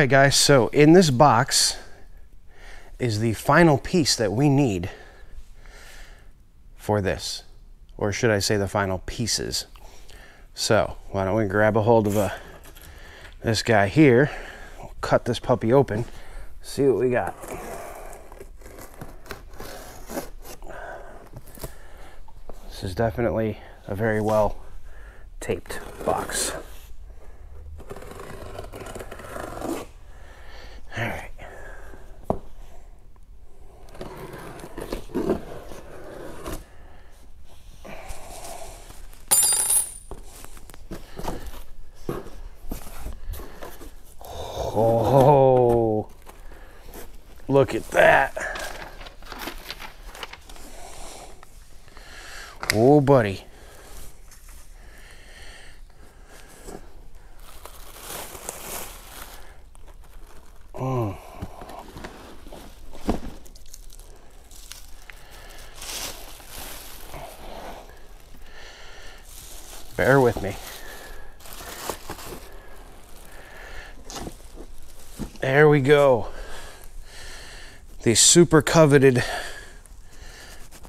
right, guys, so in this box is the final piece that we need for this, or should I say the final pieces. So why don't we grab a hold of this guy here, we'll cut this puppy open, see what we got. This is definitely a very well taped box. All right. Oh, look at that. Oh, buddy. Oh. Bear with me. There we go. These super coveted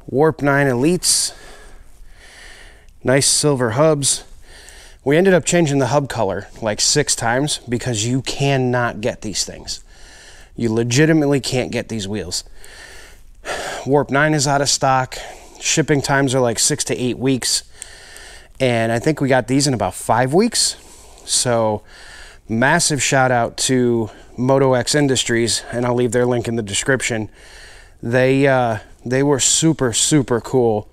Warp 9 Elites. Nice silver hubs. We ended up changing the hub color like 6 times because you cannot get these things. You legitimately can't get these wheels. Warp 9 is out of stock. Shipping times are like 6 to 8 weeks. And I think we got these in about 5 weeks. So massive shout out to Moto X Industries, and I'll leave their link in the description. They were super cool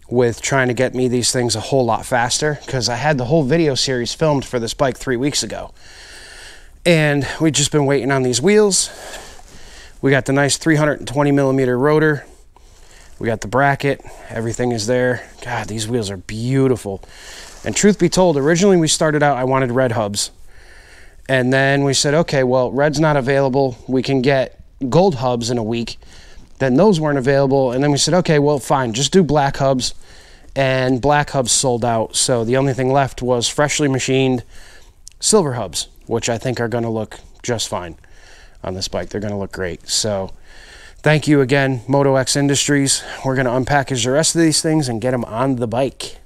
with trying to get me these things a whole lot faster, because I had the whole video series filmed for this bike 3 weeks ago. And we've just been waiting on these wheels. We got the nice 320 millimeter rotor. We got the bracket. Everything is there. God, these wheels are beautiful. And truth be told, originally we started out, I wanted red hubs. And then we said, okay, well, red's not available. We can get gold hubs in a week. Then those weren't available. And then we said, okay, well, fine, just do black hubs. And black hubs sold out. So the only thing left was freshly machined silver hubs, which I think are going to look just fine on this bike. They're going to look great. So thank you again, Moto X Industries. We're going to unpackage the rest of these things and get them on the bike.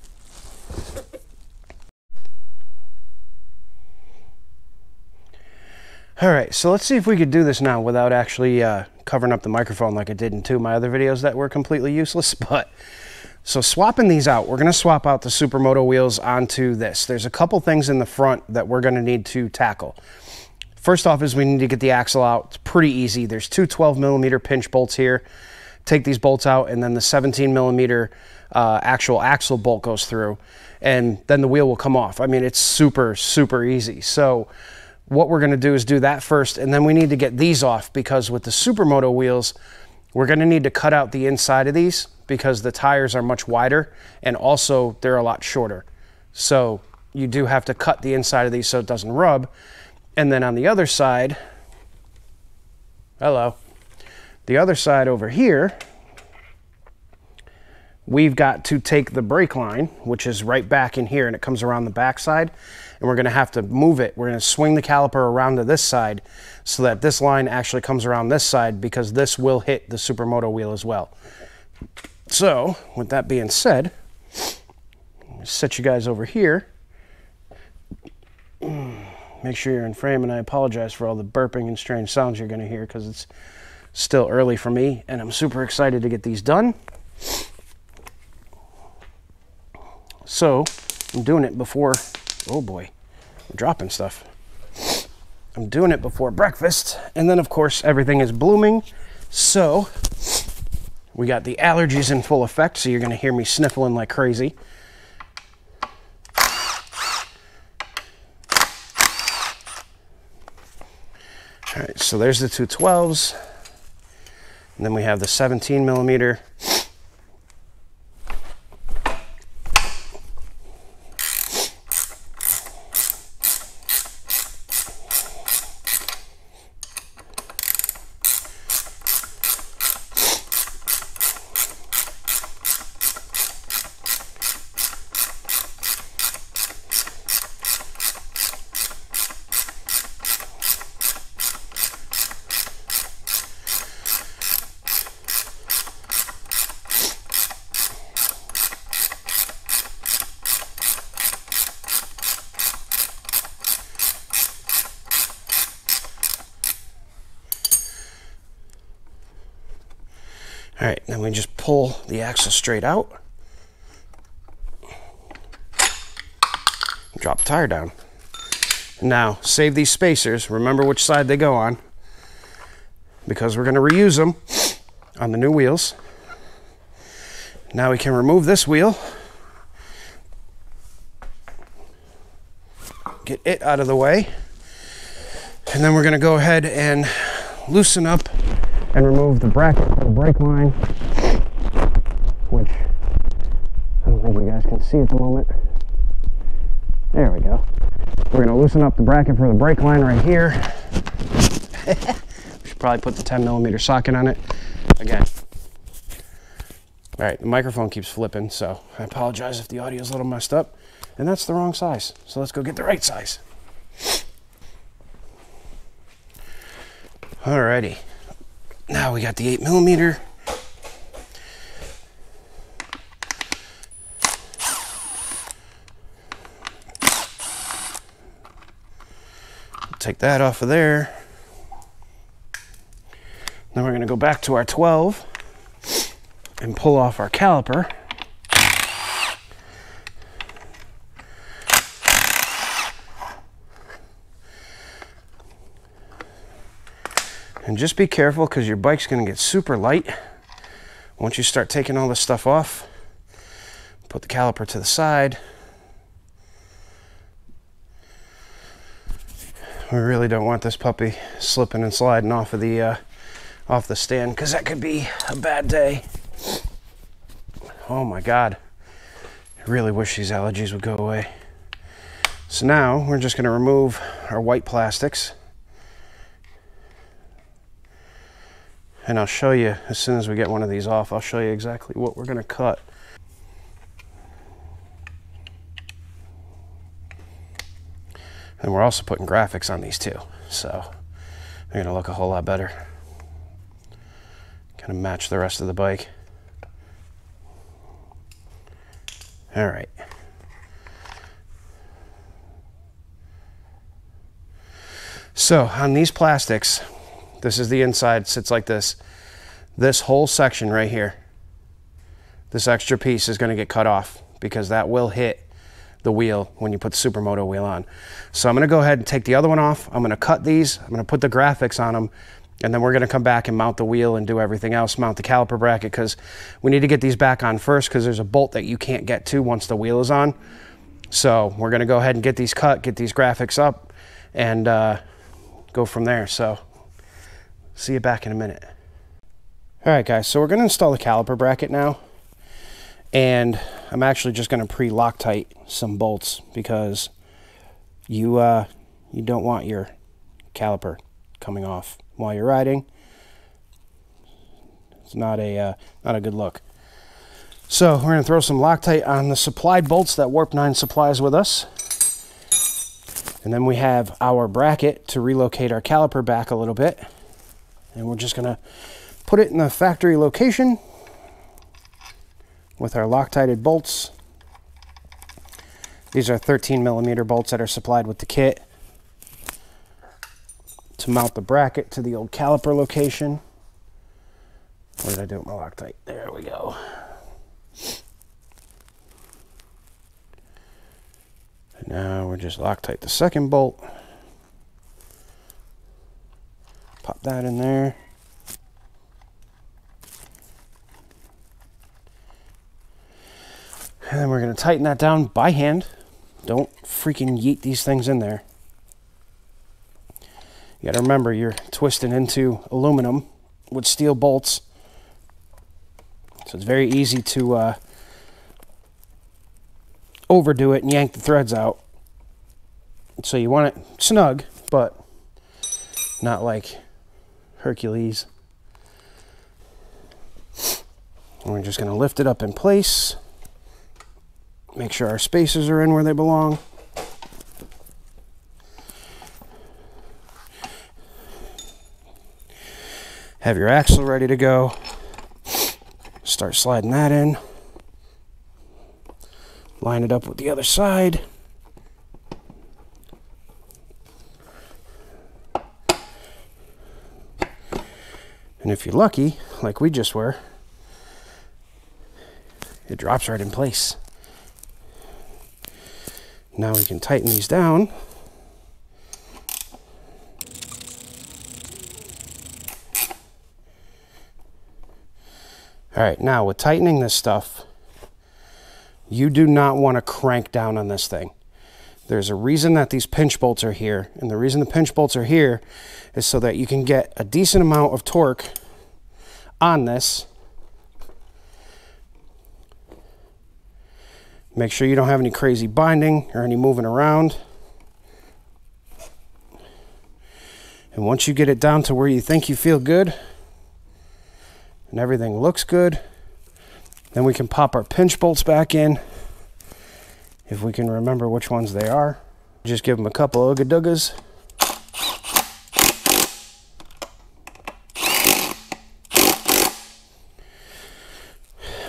All right, so let's see if we could do this now without actually covering up the microphone like I did in 2 of my other videos that were completely useless. But so swapping these out, we're going to swap out the Supermoto wheels onto this. There's a couple things in the front that we're going to need to tackle. First off is we need to get the axle out. It's pretty easy. There's 2 12 millimeter pinch bolts here. Take these bolts out, and then the 17 millimeter actual axle bolt goes through, and then the wheel will come off. I mean, it's super easy. So what we're going to do is do that first, and then we need to get these off, because with the Supermoto wheels, we're going to need to cut out the inside of these because the tires are much wider, and also they're a lot shorter. So you do have to cut the inside of these so it doesn't rub. And then on the other side, hello, the other side over here, we've got to take the brake line, which is right back in here, and it comes around the back side, and we're going to have to move it. We're going to swing the caliper around to this side so that this line actually comes around this side, because this will hit the Supermoto wheel as well. So with that being said, I'll set you guys over here. Make sure you're in frame, and I apologize for all the burping and strange sounds you're going to hear, because it's still early for me, and I'm super excited to get these done. So I'm doing it before, oh boy, I'm dropping stuff. I'm doing it before breakfast, and then of course everything is blooming. So we got the allergies in full effect, so you're going to hear me sniffling like crazy. All right, so there's the 2 12s, and then we have the 17 millimeter. All right, then we just pull the axle straight out. Drop the tire down. Now, save these spacers. Remember which side they go on, because we're going to reuse them on the new wheels. Now we can remove this wheel. Get it out of the way. And then we're going to go ahead and loosen up and remove the bracket for the brake line, which I don't think you guys can see at the moment. There we go. We're going to loosen up the bracket for the brake line right here. We should probably put the 10mm socket on it again. All right, the microphone keeps flipping, so I apologize if the audio is a little messed up. And that's the wrong size, so let's go get the right size. Alrighty, now we got the 8mm. Take that off of there. Then we're going to go back to our 12 and pull off our caliper. And just be careful, because your bike's going to get super light once you start taking all this stuff off. Put the caliper to the side. We really don't want this puppy slipping and sliding off of the stand, because that could be a bad day. Oh my God. I really wish these allergies would go away. So now we're just going to remove our white plastics. And I'll show you, as soon as we get one of these off, I'll show you exactly what we're going to cut. And we're also putting graphics on these too, so they're going to look a whole lot better. Kind of match the rest of the bike. All right. So on these plastics, this is the inside, sits like this. This whole section right here, this extra piece is going to get cut off, because that will hit the wheel when you put the Supermoto wheel on. So I'm going to go ahead and take the other one off. I'm going to cut these. I'm going to put the graphics on them, and then we're going to come back and mount the wheel and do everything else, mount the caliper bracket, because we need to get these back on first, because there's a bolt that you can't get to once the wheel is on. So we're going to go ahead and get these cut, get these graphics up, and go from there. So see you back in a minute. All right, guys, so we're going to install the caliper bracket now. And I'm actually just going to pre-Loctite some bolts, because you don't want your caliper coming off while you're riding. It's not a good look. So we're going to throw some Loctite on the supplied bolts that Warp 9 supplies with us. And then we have our bracket to relocate our caliper back a little bit. And we're just going to put it in the factory location with our Loctited bolts. These are 13mm bolts that are supplied with the kit to mount the bracket to the old caliper location. What did I do with my Loctite? There we go. And now we're just Loctite the second bolt. Pop that in there. And then we're going to tighten that down by hand. Don't freaking yeet these things in there. You got to remember, you're twisting into aluminum with steel bolts. So it's very easy to overdo it and yank the threads out. So you want it snug, but not like Hercules. And we're just going to lift it up in place. Make sure our spacers are in where they belong. Have your axle ready to go. Start sliding that in. Line it up with the other side. And if you're lucky, like we just were, it drops right in place. Now we can tighten these down. All right, now with tightening this stuff, you do not want to crank down on this thing. There's a reason that these pinch bolts are here, and the reason the pinch bolts are here is so that you can get a decent amount of torque on this. Make sure you don't have any crazy binding or any moving around. And once you get it down to where you think you feel good and everything looks good, then we can pop our pinch bolts back in, if we can remember which ones they are. Just give them a couple of ooga-doogas.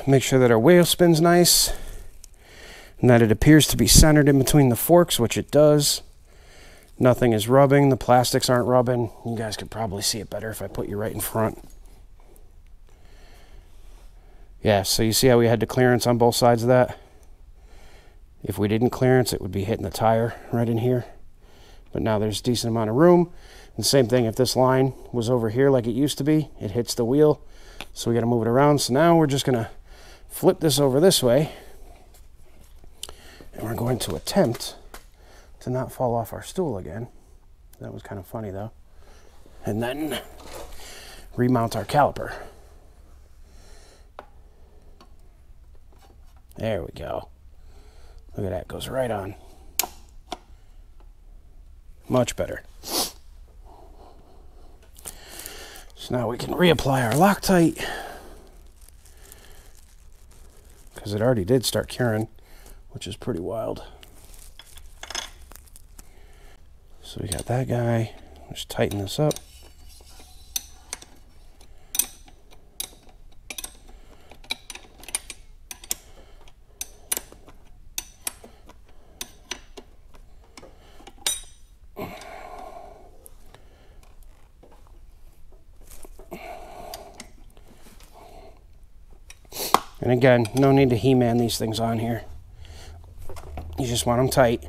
Make sure that our wheel spins nice and that it appears to be centered in between the forks, which it does. Nothing is rubbing, the plastics aren't rubbing. You guys could probably see it better if I put you right in front. Yeah, so you see how we had the clearance on both sides of that? If we didn't clearance, it would be hitting the tire right in here. But now there's a decent amount of room. And same thing, if this line was over here like it used to be, it hits the wheel. So we got to move it around. So now we're just going to flip this over this way. And we're going to attempt to not fall off our stool again. That was kind of funny though. And then remount our caliper. There we go. Look at that, goes right on. Much better. So now we can reapply our Loctite, because it already did start curing, which is pretty wild. So we got that guy. Just tighten this up. And again, no need to He-Man these things on here. You just want them tight.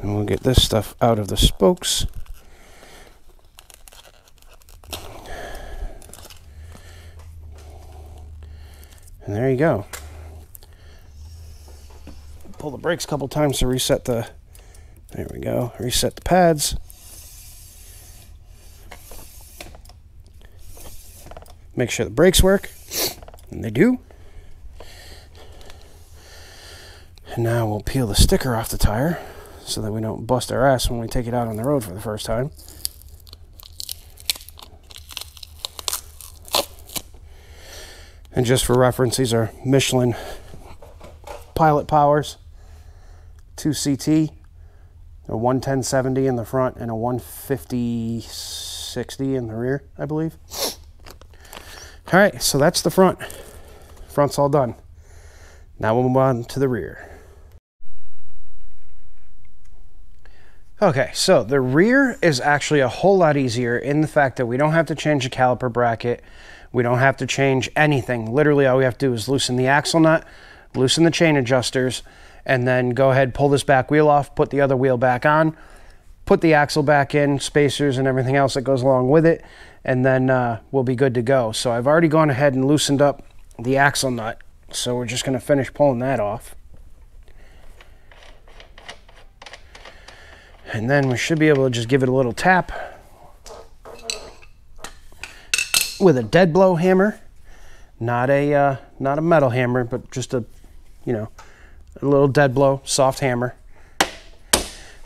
And we'll get this stuff out of the spokes. And there you go. Pull the brakes a couple times to reset the, there we go, reset the pads. Make sure the brakes work, and they do. And now we'll peel the sticker off the tire so that we don't bust our ass when we take it out on the road for the first time. And just for reference, these are Michelin Pilot Powers, 2CT, a 110/70 in the front and a 150/60 in the rear, I believe. All right, so that's the front. Front's all done. Now we'll move on to the rear. Okay, so the rear is actually a whole lot easier in the fact that we don't have to change the caliper bracket. We don't have to change anything. Literally, all we have to do is loosen the axle nut, loosen the chain adjusters, and then go ahead, pull this back wheel off, put the other wheel back on, put the axle back in, spacers and everything else that goes along with it, and then we'll be good to go. So I've already gone ahead and loosened up the axle nut, so we're just going to finish pulling that off. And then we should be able to just give it a little tap with a dead blow hammer, not a metal hammer, but just a, you know, a little dead blow, soft hammer. And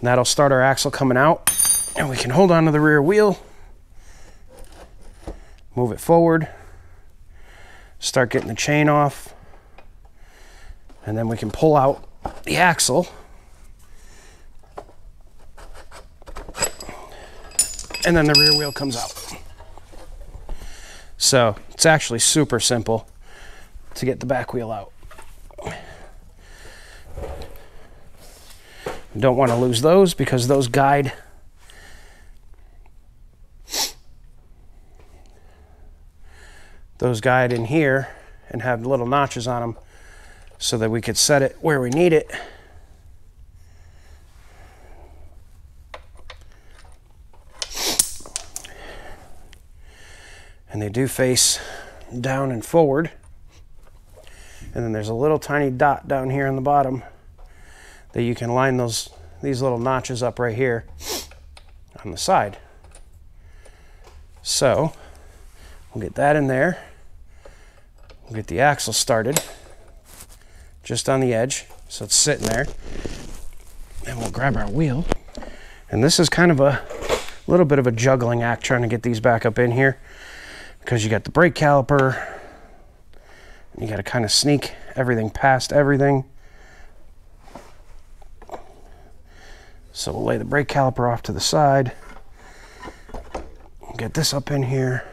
that'll start our axle coming out, and we can hold on to the rear wheel, move it forward, start getting the chain off, and then we can pull out the axle. And then the rear wheel comes out. So it's actually super simple to get the back wheel out. Don't want to lose those because those guide those guide in here and have little notches on them so that we could set it where we need it. And they do face down and forward. And then there's a little tiny dot down here on the bottom that you can line these little notches up right here on the side. So we'll get that in there. We'll get the axle started just on the edge, so it's sitting there. And we'll grab our wheel. And this is kind of a little bit of a juggling act trying to get these back up in here, because you got the brake caliper. You got to kind of sneak everything past everything. So we'll lay the brake caliper off to the side. We'll get this up in here.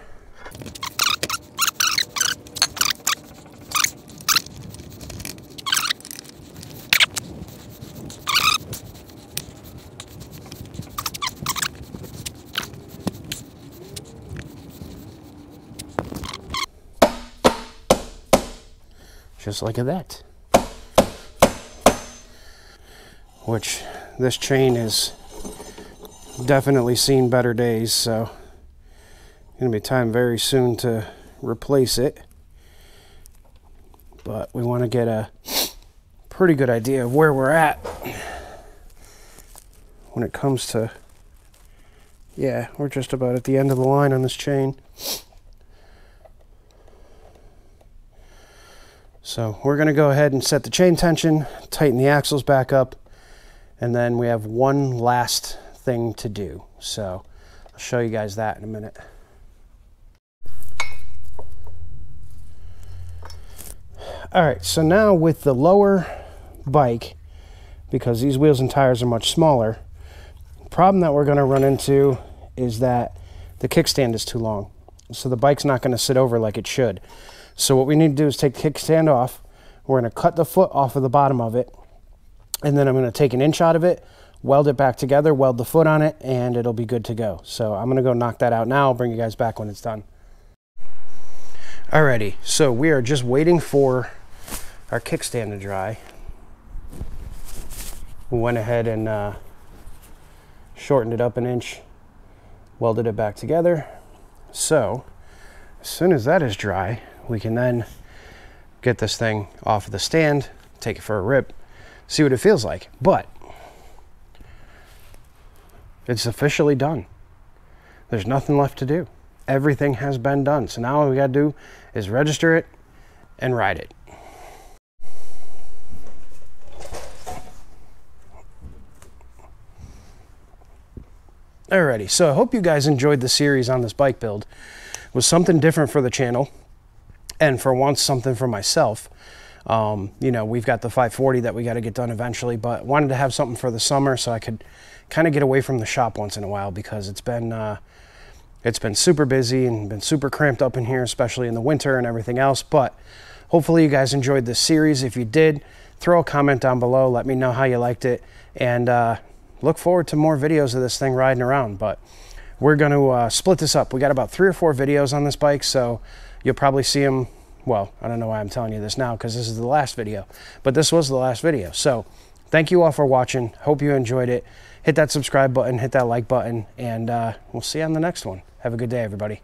Just like that. Which this chain is definitely seen better days, so gonna be time very soon to replace it. But we want to get a pretty good idea of where we're at when it comes to, yeah, we're just about at the end of the line on this chain. So we're going to go ahead and set the chain tension, tighten the axles back up, and then we have one last thing to do. So I'll show you guys that in a minute. All right, so now with the lower bike, because these wheels and tires are much smaller, the problem that we're going to run into is that the kickstand is too long. So the bike's not going to sit over like it should. So what we need to do is take the kickstand off. We're going to cut the foot off of the bottom of it. And then I'm going to take an inch out of it, weld it back together, weld the foot on it, and it'll be good to go. So I'm going to go knock that out now. I'll bring you guys back when it's done. Alrighty, so we are just waiting for our kickstand to dry. We went ahead and shortened it up an inch, welded it back together. So as soon as that is dry, we can then get this thing off of the stand, take it for a rip, see what it feels like. But it's officially done. There's nothing left to do. Everything has been done. So now all we got to do is register it and ride it. Alrighty, so I hope you guys enjoyed the series on this bike build. It was something different for the channel, and for once something for myself. You know, we've got the 540 that we got to get done eventually, but wanted to have something for the summer so I could kind of get away from the shop once in a while, because it's been super busy and been super cramped up in here, especially in the winter and everything else. But hopefully you guys enjoyed this series. If you did, throw a comment down below, let me know how you liked it, and look forward to more videos of this thing riding around. But we're going to split this up. We got about 3 or 4 videos on this bike, so you'll probably see them. Well, I don't know why I'm telling you this now, because this is the last video, but this was the last video. So thank you all for watching. Hope you enjoyed it. Hit that subscribe button, hit that like button, and we'll see you on the next one. Have a good day, everybody.